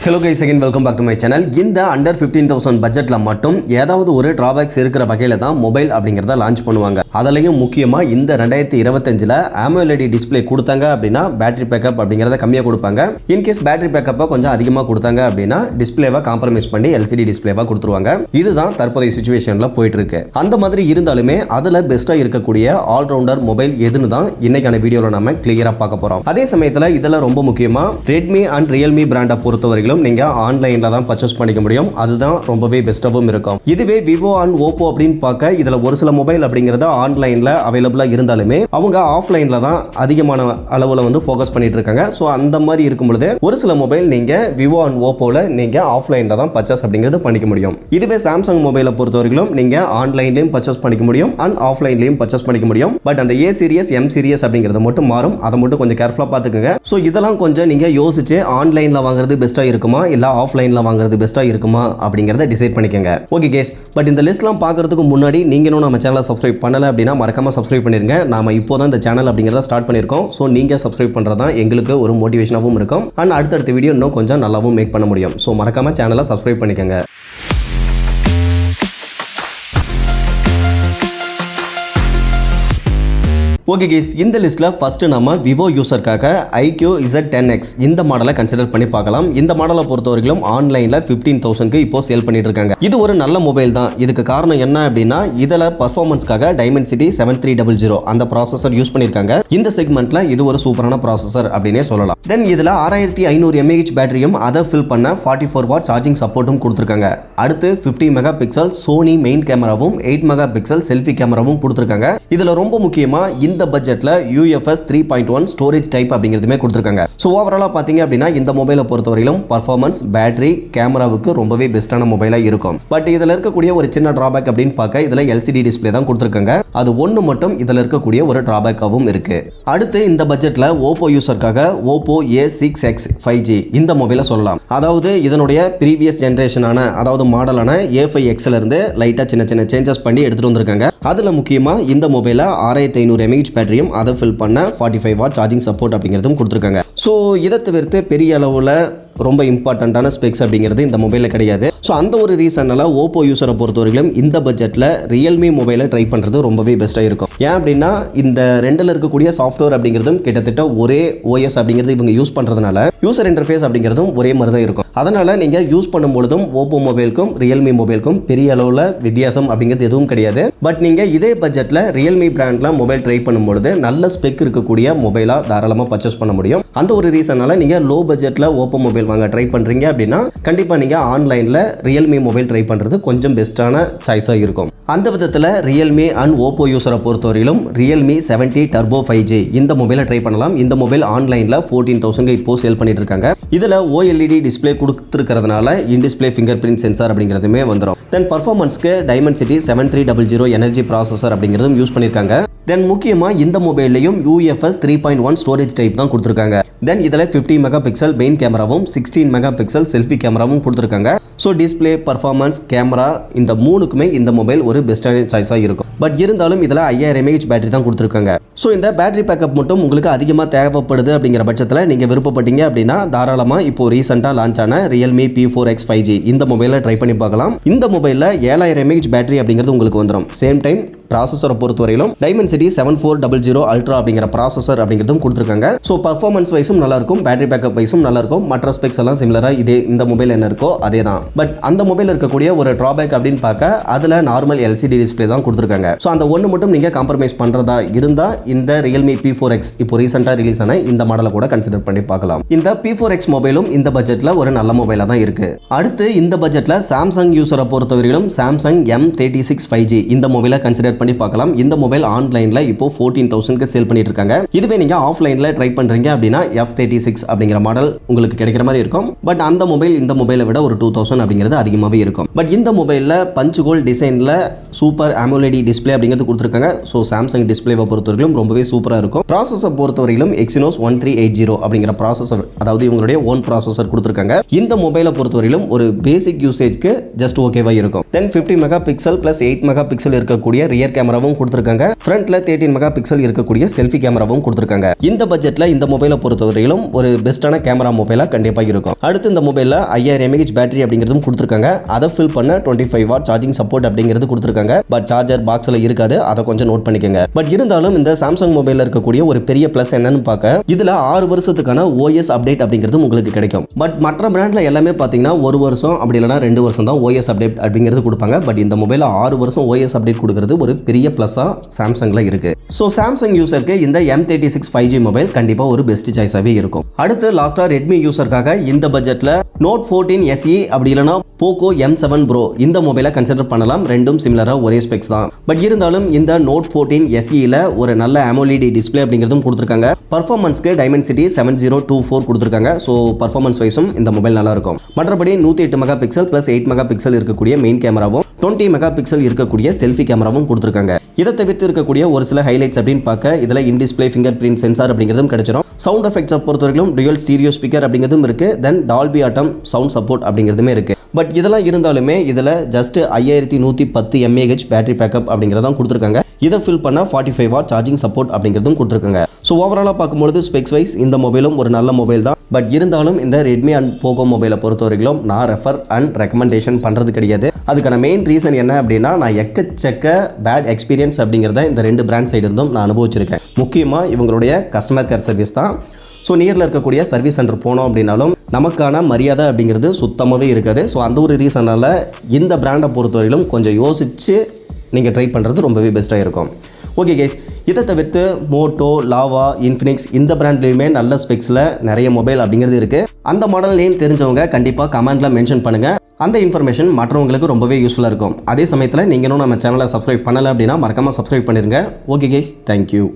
Hello guys, again welcome back to my channel. இந்த under 15,000 பட்ஜெட்ல மட்டும் ஏதாவது ஒரு டிராபேக்ஸ் இருக்கிற வகையில தான் மொபைல் அப்படிங்கறத லான்ச் பண்ணுவாங்க. அதலயும் முக்கியமா இந்த 2025ல AMOLED டிஸ்ப்ளே கொடுத்தாங்க அப்படினா பேட்டரி பேக்கப் அப்படிங்கறத கம்மியா கொடுப்பாங்க. இன் கேஸ் பேட்டரி பேக்கப்பை கொஞ்சம் அதிகமா கொடுத்தாங்க அப்படினா டிஸ்ப்ளேவை காம்ப்ரமைஸ் பண்ணி LCD டிஸ்ப்ளேவா கொடுத்துருவாங்க. இதுதான் தற்போதைய சிச்சுவேஷன்ல போயிட்டு இருக்கு. அந்த மாதிரி இருந்தாலுமே அதுல பெஸ்டா இருக்கக்கூடிய ஆல் ரவுண்டர் மொபைல் எதுன்னு தான் இன்னைக்கான வீடியோல நாம கிளியரா பார்க்க போறோம். அதே சமயத்துல இதல ரொம்ப முக்கியமா Redmi and Realme பிராண்ட பொறுத்தவரையிலும் நீங்க ஆன்லைன்ல தான் பர்ச்சேஸ் பண்ணிக்க முடியும். அதுதான் ரொம்பவே பெஸ்டாவும் இருக்கும். இதுவே Vivo and Oppo அப்படினு பார்க்க இதுல ஒரு சில மொபைல் அப்படிங்கறது ஆன்லைன்ல அவேலபிளா இருந்தாலுமே அவங்க ஆஃப்லைன்ல தான் அதிகமான அளவுல வந்து ஃபோக்கஸ் பண்ணிட்டு இருக்காங்க. சோ அந்த மாதிரி இருக்கும் பொழுது ஒரு சில மொபைல் நீங்க Vivo and Oppoல நீங்க ஆஃப்லைன்ல தான் பர்ச்சேஸ் அப்படிங்கறது பண்ணிக்க முடியும். இதுவே Samsung மொபைலை பொறுத்தவரையிலும் நீங்க ஆன்லைன்லயும் பர்ச்சேஸ் பண்ணிக்க முடியும் and ஆஃப்லைன்லயும் பர்ச்சேஸ் பண்ணிக்க முடியும். பட் அந்த A சீரிஸ் M சீரிஸ் அப்படிங்கறது மட்டும் மாறும். அதை மட்டும் கொஞ்சம் கேர்ஃபுல்லா பாத்துக்கங்க. சோ இதெல்லாம் கொஞ்சம் நீங்க யோசிச்சு ஆன்லைன்ல வாங்குறது பெஸ்டா இருக்குமா இல்ல ஆஃப்லைன்ல வாங்குறது பெஸ்டா இருக்குமா அப்படிங்கறத டிசைட் பண்ணிக்கங்க. ஓகே गाइस, பட் இந்த லிஸ்ட்லாம் பார்க்கிறதுக்கு முன்னாடி நீங்க இன்னும் நம்ம சேனலை சப்ஸ்கிரைப் பண்ணல அப்படினா மறக்காம சப்ஸ்கிரைப் பண்ணிருங்க. நாம இப்போதான் இந்த சேனல் அப்படிங்கறத ஸ்டார்ட் பண்ணிருக்கோம். சோ நீங்க சப்ஸ்கிரைப் பண்றதா எங்களுக்கு ஒரு மோட்டிவேஷனாவும் இருக்கும். and அடுத்த வீடியோ இன்னும் கொஞ்சம் நல்லாவும் மேக் பண்ண முடியும். சோ மறக்காம சேனலை சப்ஸ்கிரைப் பண்ணிக்கங்க. ஓகே गाइस, இந்த லிஸ்ட்ல ஃபர்ஸ்ட் நாம Vivo யூசர்க்காக iQ Z10X இந்த மாடலை கன்சிடர் பண்ணி பார்க்கலாம். இந்த மாடலை பொறுத்தவரைக்கும் ஆன்லைன்ல 15,000க்கு இப்போ சேல் பண்ணிட்டு இருக்காங்க. இது ஒரு நல்ல மொபைல் தான். இதுக்கு காரணம் என்ன அப்படின்னா இதுல பெர்ஃபார்மன்ஸ்க்காக Dimensity 7300 அந்த ப்ராசஸர் யூஸ் பண்ணிருக்காங்க. இந்த செக்மெண்ட்ல இது ஒரு சூப்பரான ப்ராசஸர் அப்படினே சொல்லலாம். தென் இதுல 6500 mAh பேட்டரியும் அதை ஃபில் பண்ண 44 வாட் சார்ஜிங் சப்போர்ட்டும் கொடுத்திருக்காங்க. அடுத்து 50 மெகா பிக்சல் Sony மெயின் கேமராவும் 8 மெகா பிக்சல் செல்ஃபி கேமராவும் கொடுத்திருக்காங்க. இதுல ரொம்ப முக்கியமா இந்த பட்ஜெட்ல UFS 3.1 ஸ்டோரேஜ் டைப் அப்படிங்கிறதுமே கொடுத்திருக்காங்க. சோ ஓவராலா பாத்தீங்க அப்படினா இந்த மொபைலை பொறுத்தவரையிலும் பெர்ஃபார்மன்ஸ், பேட்டரி, கேமராவுக்கு ரொம்பவே பெஸ்டான மொபைலா இருக்கும். பட் இதுல இருக்கக்கூடிய ஒரு சின்ன டிராபேக் அப்படின்னு பார்க்க இதுல LCD டிஸ்ப்ளே தான் கொடுத்திருக்காங்க. அது ஒன்னு மட்டும் இதுல இருக்கக்கூடிய ஒரு டிராபேக்காவும் இருக்கு. அடுத்து இந்த பட்ஜெட்ல Oppo யூசர்க்காக Oppo A6X 5G இந்த மொபைலை சொல்லலாம். அதாவது இதனுடைய ப்ரீவியஸ் ஜெனரேஷனான அதாவது மாடலான A5X ல இருந்து லைட்டா சின்ன சின்ன சேஞ்சஸ் பண்ணி எடுத்துட்டு வந்திருக்காங்க. அதுல முக்கியமா இந்த மொபைல 6500 mAh பேட்டரியும் அதை ஃபில் பண்ண 45 வாட் சார்ஜிங் சப்போர்ட் அப்படிங்கிறதும் கொடுத்திருக்காங்க. ஸோ இதை தவிர்த்து பெரிய அளவில் ரொம்ப இம்பார்ட்டண்ட்டான ஸ்பெக்ஸ் அப்படிங்கிறது இந்த மொபைலில் கிடையாது. ஸோ அந்த ஒரு ரீசனால Oppo யூசரை பொறுத்தவரைக்கும் இந்த பட்ஜெட்டில் Realme மொபைலை ட்ரை பண்ணுறது ரொம்பவே பெஸ்ட்டாக இருக்கும். ஏன் அப்படின்னா இந்த ரெண்டில் இருக்கக்கூடிய சாஃப்ட்வேர் அப்படிங்கிறதும் கிட்டத்தட்ட ஒரே OS அப்படிங்கிறது இவங்க யூஸ் பண்ணுறதுனால யூசர் இன்டர்ஃபேஸ் அப்படிங்கிறதும் ஒரே மாதிரி தான் இருக்கும். அதனால் நீங்கள் யூஸ் பண்ணும்பொழுதும் Oppo மொபைலுக்கும் Realme மொபைலுக்கும் பெரிய அளவில் வித்தியாசம் அப்படிங்கிறது எதுவும் கிடையாது. பட் நீங்கள் இதே பட்ஜெட்டில் Realme பிராண்டில் மொபைல் ட்ரை பண்ணும்பொழுது நல்ல ஸ்பெக் இருக்கக்கூடிய மொபைலாக தாராளமாக பர்ச்சேஸ் பண்ண முடியும். அந்த ஒரு ரீசனால நீங்கள் லோ பட்ஜெட்டில் Oppo மொபைல் வாங்க ட்ரை பண்றீங்க அப்படின்னா கண்டிப்பா நீங்க ஆன்லைன்ல Realme மொபைல் ட்ரை பண்றது கொஞ்சம் பெஸ்டான சாய்ஸா இருக்கும். அந்த விதத்துல Realme and Oppo யூசரை பொறுத்தவரையிலும் Realme 70 Turbo 5G இந்த மொபைலை ட்ரை பண்ணலாம். இந்த மொபைல் ஆன்லைன்ல 14,000 இப்போ சேல் பண்ணிட்டு இருக்காங்க. இதுல OLED டிஸ்ப்ளே கொடுத்திருக்கிறதுனால in display fingerprint sensor அப்படிங்கிறதுமே வந்துடும். தென் பர்ஃபார்மன்ஸ்க்கு Dimensity 7300 எனர்ஜி ப்ராசஸர் அப்படிங்கிறதும் யூஸ் பண்ணிருக்காங்க. தென் முக்கியமா இந்த மொபைல்லையும் UFS 3.1 ஸ்டோரேஜ் டைப் தான் கொடுத்திருக்காங்க. தென் இதுல 50 மெகா பிக்சல் மெயின் கேமராவும் 16 மெகா பிக்சல் செல்ஃபி கேமராவும் கொடுத்திருக்காங்க. ஸோ டிஸ்பிளே, பர்ஃபார்மன்ஸ், கேமரா இந்த மூணுக்குமே இந்த மொபைல் ஒரு பெஸ்டான சாய்ஸாக இருக்கும். பட் இருந்தாலும் இதில் 5000 mAh பேட்டரி தான் கொடுத்துருக்காங்க. ஸோ இந்த பேட்டரி பேக்கப் மட்டும் உங்களுக்கு அதிகமாக தேவைப்படுது அப்படிங்கிற பட்சத்தில் நீங்கள் விருப்பப்பட்டீங்க அப்படின்னா தாராளமாக இப்போ ரீசெண்டாக லான்ச் ஆன Realme P4X 5G இந்த மொபைலை ட்ரை பண்ணி பார்க்கலாம். இந்த மொபைலில் 7000 mAh பேட்டரி அப்படிங்கிறது உங்களுக்கு வந்துடும். சேம் டைம் ப்ராசஸரை பொறுத்தவரையிலும் Dimensity 7400 Ultra அப்படிங்கிற ப்ராசஸர் அப்படிங்கிறதும் கொடுத்துருக்காங்க. ஸோ பர்ஃபார்மன்ஸ் வைஸும் நல்லா இருக்கும், பேட்டரி பேக்கப் வைஸும் நல்லா இருக்கும். மற்ற ஸ்பெக்ஸ் எல்லாம் சிமிலராக இதே இந்த மொபைல் என்ன இருக்கோ அதே தான். பட் அந்த மொபைல் இருக்கக்கூடிய ஒரு டிராபேக் அப்படின்னு பார்க்க அதுல நார்மல் LCD டிஸ்ப்ளே தான் கொடுத்திருக்காங்க. சோ அந்த ஒன்னு மட்டும் நீங்க காம்ப்ரமைஸ் பண்றதா இருந்தா இந்த Realme P4X இப்போ ரீசெண்டா ரிலீஸ் ஆன இந்த மாடலை கூட கன்சிடர் பண்ணி பார்க்கலாம். இந்த P4X மொபைலும் இந்த பட்ஜெட்ல ஒரு நல்ல மொபைலா தான் இருக்கு. அடுத்து இந்த பட்ஜெட்ல Samsung யூசரை பொறுத்தவரையிலும் Samsung M36 5G இந்த மொபைலை கன்சிடர் பண்ணி பார்க்கலாம். இந்த மொபைல் ஆன்லைன்ல இப்போ 14,000க்கு சேல் பண்ணிட்டு இருக்காங்க. இதுவே நீங்க ஆஃப்லைன்ல ட்ரை பண்றீங்க அப்படின்னா F36 அப்படிங்கிற மாடல் உங்களுக்கு கிடைக்கிற மாதிரி இருக்கும். பட் அந்த மொபைல் இந்த மொபைலை விட ஒரு 2000 அப்படிங்கிறது அதிகமாகவே இருக்கும். பட் இந்த மொபைலில் பஞ்ச் கோல் டிசைனில் சூப்பர் AMOLED டிஸ்ப்ளே அப்படிங்கிறது கொடுத்துருக்காங்க. ஸோ சாம்சங் டிஸ்ப்ளேவை பொறுத்தவரைக்கும் ரொம்பவே சூப்பராக இருக்கும். ப்ராசஸர் பொறுத்தவரையிலும் Exynos 1380 அப்படிங்கிற ப்ராசஸர் அதாவது இவங்களுடைய ஓன் ப்ராசஸர் கொடுத்துருக்காங்க. இந்த மொபைலை பொறுத்தவரையிலும் ஒரு பேசிக் யூசேஜ்க்கு ஜஸ்ட் ஓகேவா இருக்கும். தென் 50 mega pixel plus 8 mega pixel இருக்கக்கூடிய ரியர் கேமராவும் கொடுத்துருக்காங்க. ஃப்ரண்ட்ல 13 மெகா பிக்சல் இருக்கக்கூடிய செல்ஃபி கேமராவும் கொடுத்துருக்காங்க. இந்த பட்ஜெட்ல இந்த மொபைலை பொறுத்தவரை பொறுத்தவரையிலும் ஒரு பெஸ்ட்டான கேமரா மொபைலாக கண்டிப்பாக இருக்கும். அடுத்து இந்த மொபைலில் 5000 mAh பேட்டரி அப்படிங்கிறதும் கொடுத்துருக்காங்க. அதை ஃபில் பண்ண 25 வாட் சார்ஜிங் சப்போர்ட் அப்படிங்கிறது கொடுத்துருக்காங்க. பட் சார்ஜர் பாக்ஸில் இருக்காது, அதை கொஞ்சம் நோட் பண்ணிக்கோங்க. பட் இருந்தாலும் இந்த சாம்சங் மொபைலில் இருக்கக்கூடிய ஒரு பெரிய ப்ளஸ் என்னன்னு பார்க்க, இதில் 6 வருஷத்துக்கான OS அப்டேட் அப்படிங்கிறது உங்களுக்கு கிடைக்கும். பட் மற்ற பிராண்டில் எல்லாமே பார்த்தீங்கன்னா 1 வருஷம் அப்படி இல்லைனா 2 வருஷம் தான் OS அப்டேட் அப்படிங்கிறது கொடுப்பாங்க. பட் இந்த மொபைலில் 6 வருஷம் OS அப்டேட் கொடுக்கிறது ஒரு பெரிய ப்ளஸ்ஸாக சாம்சங்கில் இருக்கு. ஸோ சாம்சங் யூசருக்கு இந்த M36 5G மொபைல் கண்டிப்பாக ஒரு பெஸ்ட் சாய்ஸாகவே இருக்கும். அடுத்து லாஸ்ட்டாக ரெட்மி யூசருக்காக இந்த பட்ஜெட்டில் Note 14 SE அப்படி இல்லைனா Poco M7 Pro இந்த மொபைலை கன்சிடர் பண்ணலாம். ரெண்டும் சிமிலராக ஒரே ஸ்பெக்ஸ் தான். பட் இருந்தாலும் இந்த Note 14 SEயில் ஒரு நல்ல AMOLED டிஸ்பிளே அப்படிங்கிறதும் கொடுத்துருக்காங்க. பர்ஃபார்மன்ஸ்க்கு Dimensity 7024 கொடுத்துருக்காங்க. ஸோ பர்ஃபார்மன்ஸ் வைஸும் இந்த மொபைல் நல்லா இருக்கும். மற்றபடி 108 mega pixel plus 8 mega pixel இருக்கக்கூடிய மெயின் கேமராவும் 20 மெகா பிக்சல் இருக்கக்கூடிய செல்ஃபி கேமராவும் கொடுத்துருக்காங்க. இதை தவிர்த்து இருக்கக்கூடிய ஒரு சில ஹைலைட்ஸ் அப்படின்னு பார்க்க இதில் in display finger print sensor அப்படிங்கிறதும் கிடைச்சிடும். சவுண்ட் எஃபெக்ட்ஸை பொறுத்தவரைக்கும் டுயல் ஸ்டீரியோ ஸ்பீக்கர் அப்படிங்கிறதும் இருக்கு. தென் டால்பி ஆட்டம் சவுண்ட் சப்போர்ட் அப்படிங்கிறதுமே இருக்கு. பட் இதெல்லாம் இருந்தாலுமே இதில் ஜஸ்ட் 5110 mAh பேட்டரி பேக்கப் அப்படிங்கிறதான் கொடுத்துருக்காங்க. இதை ஃபில் பண்ண 45 வாட் சார்ஜிங் சப்போர்ட் அப்படிங்கிறதும் கொடுத்துருக்காங்க. ஸோ ஓவராலாக பார்க்கும்போது ஸ்பெக்ஸ் வைஸ் இந்த மொபைலும் ஒரு நல்ல மொபைல் தான். பட் இருந்தாலும் இந்த ரெட்மி அண்ட் போகோ மொபைலை பொறுத்தவரைக்கும் நான் ரெஃபர் அண்ட் ரெக்கமெண்டேஷன் பண்ணுறது கிடையாது. அதுக்கான மெயின் ரீசன் என்ன அப்படின்னா, நான் எக்கச்சக்க பேட் எக்ஸ்பீரியன்ஸ் அப்படிங்கிறத இந்த 2 பிராண்ட் சைடு இருந்தும் நான் அனுபவிச்சிருக்கேன். முக்கியமாக இவங்களுடைய கஸ்டமர் கேர் சர்வீஸ் தான். ஸோ நியரில் இருக்கக்கூடிய சர்வீஸ் சென்டர் போனோம் அப்படின்னாலும் நமக்கான மரியாதை அப்படிங்கிறது சுத்தமாகவே இருக்காது. ஸோ அந்த ஒரு ரீசனால் இந்த பிராண்டை பொறுத்தவரையிலும் கொஞ்சம் யோசித்து நீங்கள் ட்ரை பண்ணுறது ரொம்பவே பெஸ்ட்டாக இருக்கும். ஓகே கைஸ், இதை தவிர்த்து மோட்டோ, லாவா, இன்ஃபினிக்ஸ் இந்த பிராண்ட்லேயுமே நல்ல ஸ்பெக்ஸில் நிறைய மொபைல் அப்படிங்கிறது இருக்குது. அந்த மாடல் நேம் தெரிஞ்சவங்க கண்டிப்பாக கமெண்ட்டில் மென்ஷன் பண்ணுங்கள். அந்த இன்ஃபர்மேஷன் மற்றவங்களுக்கு ரொம்பவே யூஸ்ஃபுல்லாக இருக்கும். அதே சமயத்தில் நீங்களும் நம்ம சேனலை சப்ஸ்கிரைப் பண்ணலை அப்படின்னா மறக்காமல் சப்ஸ்கிரைப் பண்ணிடுங்க. Okay guys, thank you.